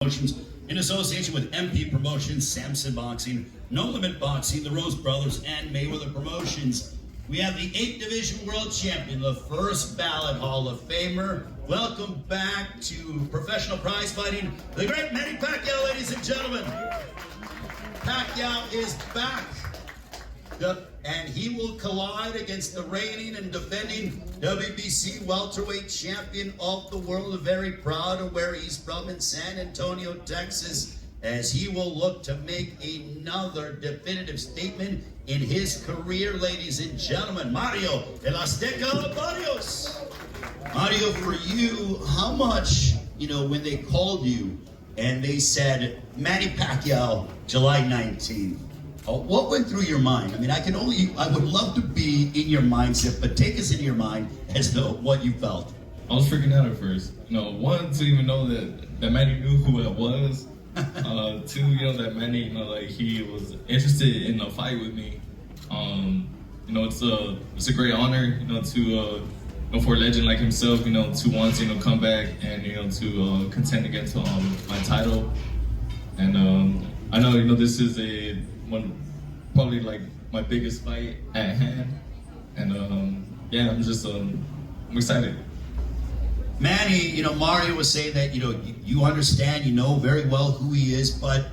Promotions in association with MP Promotions, Samson Boxing, No Limit Boxing, the Rose Brothers, and Mayweather Promotions. We have the 8th Division World Champion, the first ballot Hall of Famer. Welcome back to professional prize fighting, the great Manny Pacquiao, ladies and gentlemen. Pacquiao is back. And he will collide against the reigning and defending WBC welterweight champion of the world. Very proud of where he's from in San Antonio, Texas, as he will look to make another definitive statement in his career, ladies and gentlemen. Mario, El Azteca Barrios. Mario, for you, how much, when they called you and they said, Manny Pacquiao, July 19th, what went through your mind? I mean, I would love to be in your mindset, but take us into your mind as to what you felt. I was freaking out at first. One, to even know that Manny knew who I was. Two, that Manny, he was interested in a fight with me. It's a great honor, to for a legend like himself, to want to come back and to contend against my title. And I know this is probably like my biggest fight at hand, and I'm excited. Manny, Mario was saying that you understand, very well who he is, but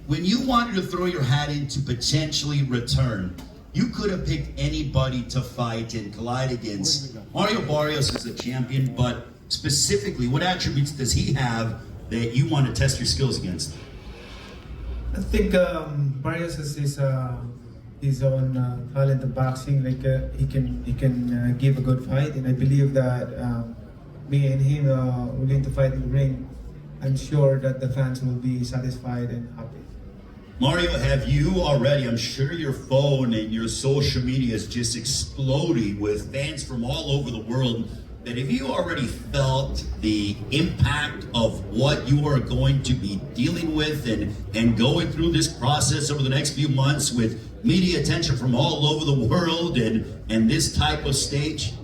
when you wanted to throw your hat in to potentially return, you could have picked anybody to fight and collide against. Mario Barrios is a champion, but specifically, what attributes does he have that you want to test your skills against? I think Barrios has his own talent of boxing. He can give a good fight, and I believe that me and him willing to fight in the ring, I'm sure that the fans will be satisfied and happy. Mario, have you already? I'm sure your phone and your social media is just exploding with fans from all over the world. That have you already felt the impact of what you are going to be dealing with and going through this process over the next few months with media attention from all over the world and this type of stage?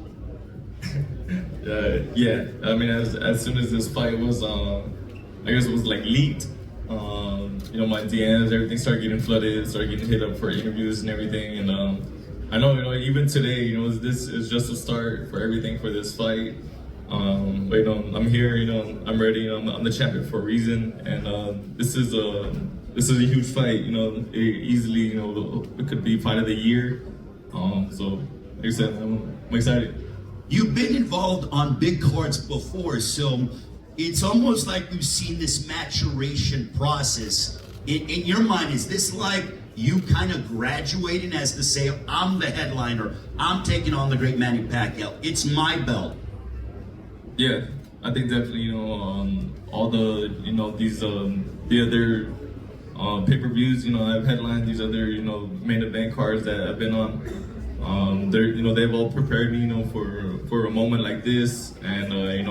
Yeah. I mean, as soon as this fight was, I guess it was leaked. My DMs, everything started getting flooded, started getting hit up for interviews and everything, and I know, even today, this is just a start for everything for this fight. But I'm here, I'm ready. I'm the champion for a reason, and this is a huge fight. It easily, it could be fight of the year. So, like I said, I'm excited. You've been involved on big cards before, so it's almost like you've seen this maturation process. In your mind, is this like you kind of graduating as to say, I'm the headliner, I'm taking on the great Manny Pacquiao, it's my belt? Yeah, I think definitely, all the, these, the other pay-per-views, I've headlined these other, main event cards that I've been on. They've all prepared me, for a moment like this, and,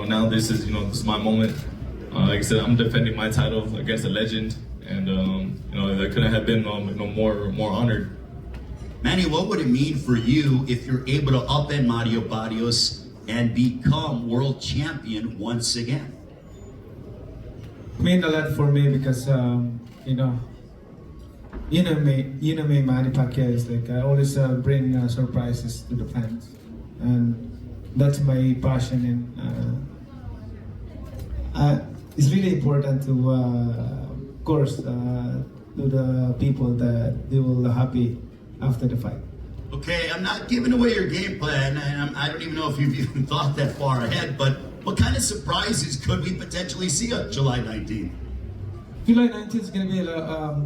now this is my moment. Like I said, I'm defending my title against a legend, and, I couldn't have been, more honored. Manny, what would it mean for you if you're able to upend Mario Barrios and become world champion once again? It means a lot for me because me, Manny Pacquiao is I always bring surprises to the fans, and that's my passion. And it's really important to, of course, to the people that they will be happy after the fight. Okay, I'm not giving away your game plan, and I don't even know if you've even thought that far ahead, but what kind of surprises could we potentially see on July 19th? July 19th is going to be a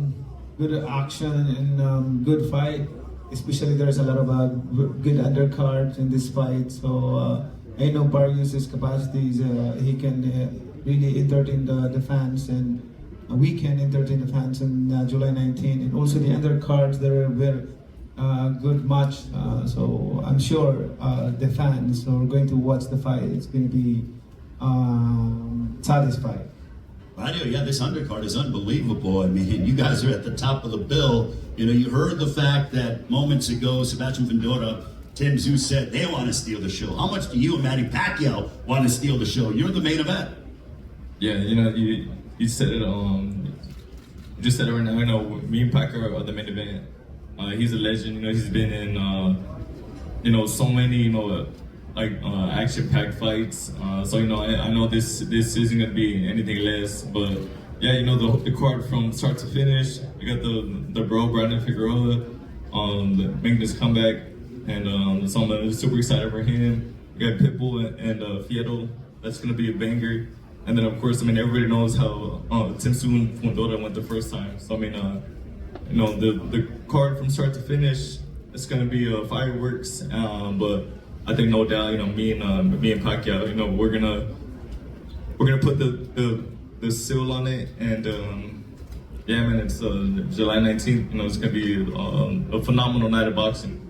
good action and good fight. Especially there's a lot of good undercards in this fight. So I know Barrios' capacity is he can really entertain the fans, and we can entertain the fans on July 19th. And also the undercards, they're very good match. So I'm sure the fans who are going to watch the fight, it's going to be satisfied. Mario, yeah, this undercard is unbelievable. I mean, you guys are at the top of the bill. You heard the fact that moments ago, Sebastian Fundora, Tim Tszyu said they want to steal the show. How much do you and Manny Pacquiao want to steal the show? You're the main event. Yeah, you said it. You just said it right now. You know, me and Pacquiao are the main event. He's a legend. You know, he's been in you know, so many, you know, like action-packed fights. So you know, I know this isn't gonna be anything less. But yeah, you know, the card from start to finish. We got the bro Brandon Figueroa making this comeback, and so I'm super excited for him. We got Pitbull and Fieto. That's gonna be a banger. And then of course, I mean, everybody knows how Tim Soon Fundora went the first time. So I mean, you know, the card from start to finish, it's gonna be fireworks. But I think no doubt, you know, me and Pacquiao, you know, we're gonna put the seal on it. And yeah, man, it's July 19th. You know, it's gonna be a phenomenal night of boxing.